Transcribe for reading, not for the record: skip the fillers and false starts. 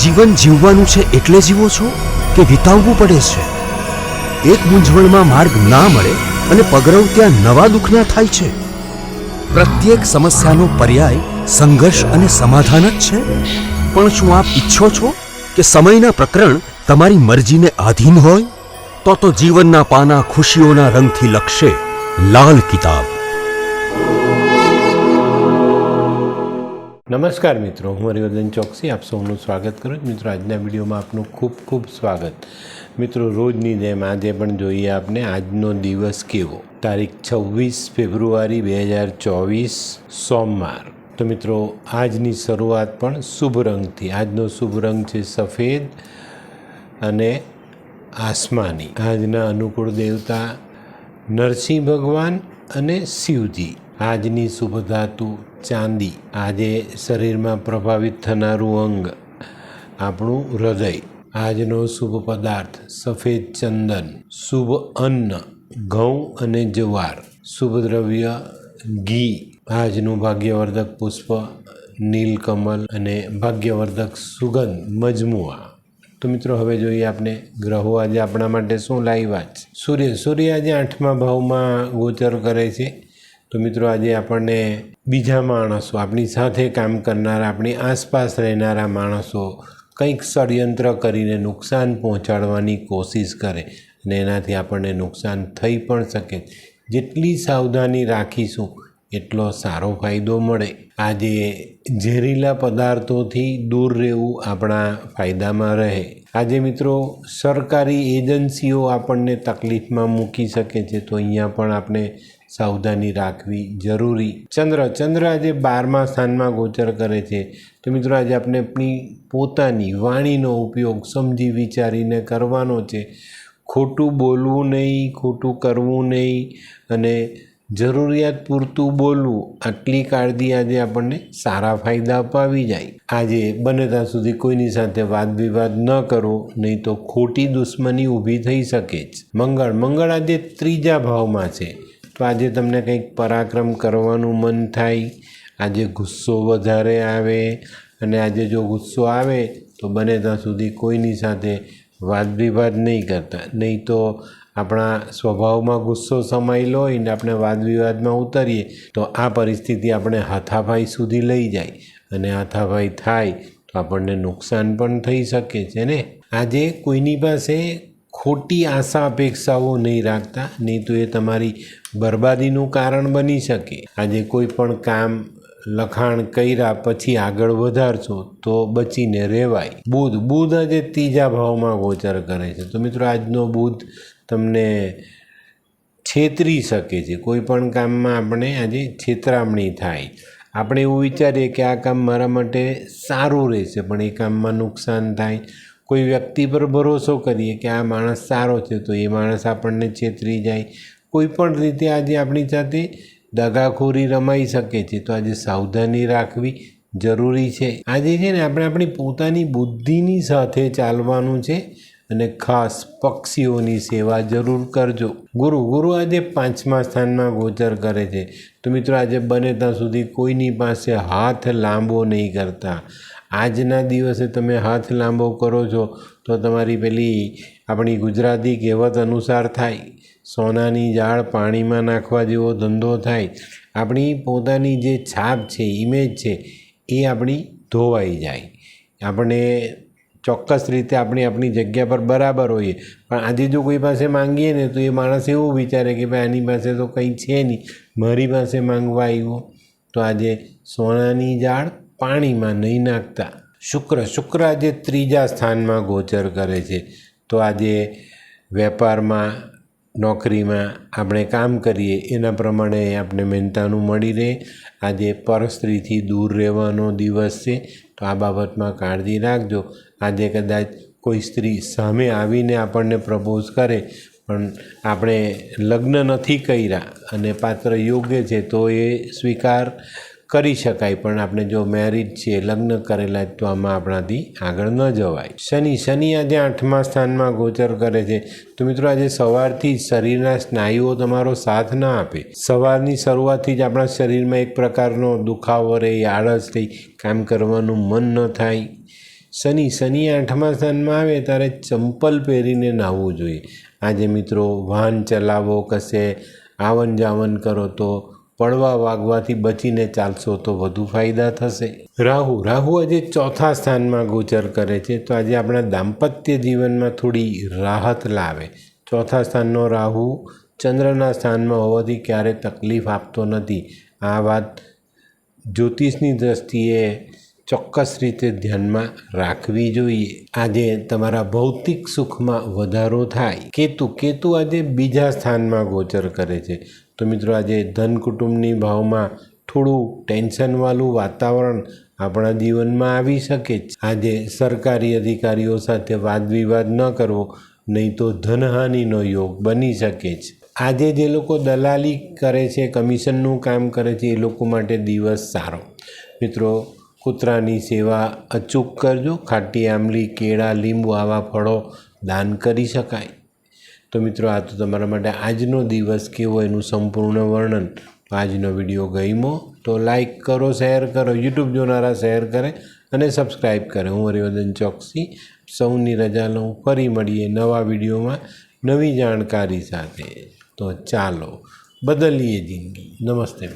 જીવન જીવવાનું છે એટલે જીવો છો કે વિતાવવું પડે છે? એક મૂંઝવણમાં માર્ગ ના મળે અને પગરવ ત્યાં નવા દુઃખના થાય છે. પ્રત્યેક સમસ્યાનો પર્યાય સંઘર્ષ અને સમાધાન જ છે. પણ શું આપ ઈચ્છો છો કે સમયના પ્રકરણ તમારી મરજીને આધીન હોય? તો જીવનના પાના ખુશીઓના રંગથી લખશે લાલ કિતાબ. નમસ્કાર મિત્રો, હું હરિવર્ધન ચોકસી આપ સૌનું સ્વાગત કરું છું. મિત્રો, આજના વિડીયોમાં આપનું ખૂબ ખૂબ સ્વાગત. મિત્રો, રોજની જેમ આજે પણ જોઈએ આપને આજનો દિવસ કેવો. તારીખ 26 ફેબ્રુઆરી 2024 સોમવાર. તો મિત્રો, આજની શરૂઆત પણ શુભ રંગથી. આજનો શુભ રંગ છે સફેદ અને આસમાની. આજના અનુકૂળ દેવતા નરસિંહ ભગવાન અને શિવજી. આજની શુભ ધાતુ ચાંદી. આજે શરીરમાં પ્રભાવિત થનારું અંગ આપણું હૃદય. આજનો શુભ પદાર્થ સફેદ ચંદન. શુભ અન્ન ઘઉં અને જુવાર. શુભ દ્રવ્ય ઘી. આજનું ભાગ્યવર્ધક પુષ્પ નીલકમલ અને ભાગ્યવર્ધક સુગંધ મજમુઆ. તો મિત્રો, હવે જોઈએ આપણે ગ્રહો આજે આપણા માટે શું લાવ્યા છે. સૂર્ય આજે 8મા ભાવમાં ગોચર કરે છે. તો મિત્રો, આજે આપણને બીજા માણસો, આપણી સાથે કામ કરનારા, આપણી આસપાસ રહેનારા માણસો કંઈક ષડયંત્ર કરીને નુકસાન પહોંચાડવાની કોશિશ કરે અને એનાથી આપણને નુકસાન થઈ પણ શકે. જેટલી સાવધાની રાખીશું એટલો સારો ફાયદો મળે. આજે ઝેરીલા પદાર્થોથી દૂર રહેવું આપણા ફાયદામાં રહે. આજે મિત્રો, સરકારી એજન્સીઓ આપણને તકલીફમાં મૂકી શકે છે, તો અહીંયા પણ આપણે સાવધાની રાખવી જરૂરી. ચંદ્ર આજે 12મા સ્થાનમાં ગોચર કરે છે. તો મિત્રો, આજે આપણે આપણી પોતાની વાણીનો ઉપયોગ સમજી વિચારીને કરવાનો છે. ખોટું બોલવું નહીં, ખોટું કરવું નહીં અને જરૂરિયાત પૂરતું બોલવું. આટલી કાળજી આજે આપણને સારા ફાયદા અપાવી જાય. આજે બને ત્યાં સુધી કોઈની સાથે વાદ વિવાદ ન કરો, નહીં તો ખોટી દુશ્મની ઊભી થઈ શકે જ. મંગળ આજે 3જા ભાવમાં છે. તો આજે તમને કંઈક પરાક્રમ કરવાનું મન થાય. આજે ગુસ્સો વધારે આવે અને આજે જો ગુસ્સો આવે તો બને ત્યાં સુધી કોઈની સાથે વાદ વિવાદ નહીં કરતા, નહીં તો આપણા સ્વભાવમાં ગુસ્સો સમાયેલો હોય ને આપણે વાદ વિવાદમાં ઉતરીએ તો આ પરિસ્થિતિ આપણે હાથાપાઈ સુધી લઈ જાય અને હાથાપાઈ થાય તો આપણને નુકસાન પણ થઈ શકે છે ને. આજે કોઈની પાસે ખોટી આશા અપેક્ષાઓ નહીં રાખતા, નહીં તો એ તમારી બરબાદીનું કારણ બની શકે. આજે કોઈ પણ કામ લખાણ કર્યા પછી આગળ વધારશો તો બચીને રહેવાય. બુધ આજે 3જા ભાવમાં ગોચર કરે છે. તો મિત્રો, આજનો બુધ તમને છેતરી શકે છે. કોઈ પણ કામમાં આપણે આજે છેતરામણી થાય. આપણે એવું વિચારીએ કે આ કામ મારા માટે સારું રહેશે, પણ એ કામમાં નુકસાન થાય. કોઈ વ્યક્તિ પર ભરોસો કરીએ કે આ માણસ સારો છે, તો એ માણસ આપણને છેતરી જાય. કોઈ પણ રીતે આજે આપણી સાથે દગાખોરી રમાઈ શકે છે. તો આજે સાવધાની રાખવી જરૂરી છે. આજે છે ને આપણે આપણી પોતાની બુદ્ધિની સાથે ચાલવાનું છે અને ખાસ પક્ષીઓની સેવા જરૂર કરજો. ગુરુ આજે 5મા સ્થાનમાં ગોચર કરે છે. તો મિત્રો, આજે બને ત્યાં સુધી કોઈની પાસે હાથ લાંબો નહીં કરતા. આજના દિવસે તમે હાથ લાંબો કરો છો તો તમારી પેલી આપણી ગુજરાતી કહેવત અનુસાર થાય, સોનાની જાળ પાણીમાં નાખવા જેવો ધંધો થાય. આપણી પોતાની જે છાપ છે, ઇમેજ છે, એ આપણી ધોવાઈ જાય. આપણે ચોક્કસ રીતે આપણી જગ્યા પર બરાબર હોઈએ, પણ આજે જો કોઈ પાસે માંગીએ ને તો એ માણસ એવું વિચારે કે ભાઈ આની પાસે તો કંઈ છે નહીં, મારી પાસે માંગવા આવ્યો. તો આજે સોનાની જાળ પાણીમાં નહીં નાખતા. શુક્ર આજે 3જા સ્થાનમાં ગોચર કરે છે. તો આજે વેપારમાં, નોકરીમાં આપણે કામ કરીએ એના પ્રમાણે આપણે મહેનતાનું મળી રહે. આજે પરસ્ત્રીથી દૂર રહેવાનો દિવસ છે, તો આ બાબતમાં કાળજી રાખજો. આજે કદાચ કોઈ સ્ત્રી સામે આવીને આપણને પ્રપોઝ કરે પણ આપણે લગ્ન નથી કર્યા અને પાત્ર યોગ્ય છે તો એ સ્વીકાર કરી શકાય, પણ આપણે જો મેરિડ છીએ, લગ્ન કરેલા તો આમાં આપણાથી આગળ ન જવાય. શનિ આજે 8મા સ્થાનમાં ગોચર કરે છે. તો મિત્રો, આજે સવારથી શરીરના સ્નાયુઓ તમારો સાથ ના આપે. સવારની શરૂઆતથી જ આપણા શરીરમાં એક પ્રકારનો દુખાવો રહે, આળસ રહી, કામ કરવાનું મન ન થાય. શનિ 8મા સ્થાનમાં આવે ત્યારે ચંપલ પહેરીને નાહવું જોઈએ. આજે મિત્રો વાહન ચલાવો, કશે આવન જાવન કરો તો પડવા વાગવાથી બચીને ચાલશો તો વધુ ફાયદા થશે. રાહુ આજે 4થા સ્થાનમાં ગોચર કરે છે, તો આજે આપણા દાંપત્ય જીવનમાં થોડી રાહત લાવે. 4થા સ્થાનનો રાહુ ચંદ્રના સ્થાનમાં હોવાથી ક્યારે તકલીફ આપતો નથી. આ વાત જ્યોતિષની દ્રષ્ટિએ ચોક્કસ રીતે ધ્યાનમાં રાખવી જોઈએ. આજે તમારા ભૌતિક સુખમાં વધારો થાય. કેતુ આજે બીજા સ્થાનમાં ગોચર કરે છે, તો મિત્રો આજે ધન કુટુંબની ભાવમાં થોડું ટેન્શનવાળું વાતાવરણ આપણા જીવનમાં આવી શકે છે. આજે સરકારી અધિકારીઓ સાથે વાદ વિવાદ ન કરવો, નહીં તો ધનહાનિનો યોગ બની શકે છે. આજે જે લોકો દલાલી કરે છે, કમિશનનું કામ કરે છે, એ લોકો માટે દિવસ સારો. મિત્રો કૂતરાની સેવા અચૂક કરજો. ખાટી આંબલી, કેળા, લીંબુ આવા ફળો દાન કરી શકાય. તો મિત્રો આ તો તમારા માટે આજનો દિવસ કેવો એનું સંપૂર્ણ વર્ણન. આજનો વિડીયો ગમ્યો તો લાઈક કરો, શેર કરો, યુટ્યુબ જોનારા શેર કરે અને સબસ્ક્રાઈબ કરે. હું હરિવર્ધન ચોકસી સૌની રજા લઉં. ફરી મળીએ નવા વિડીયોમાં નવી જાણકારી સાથે. તો ચાલો બદલીએ જિંદગી. નમસ્તે.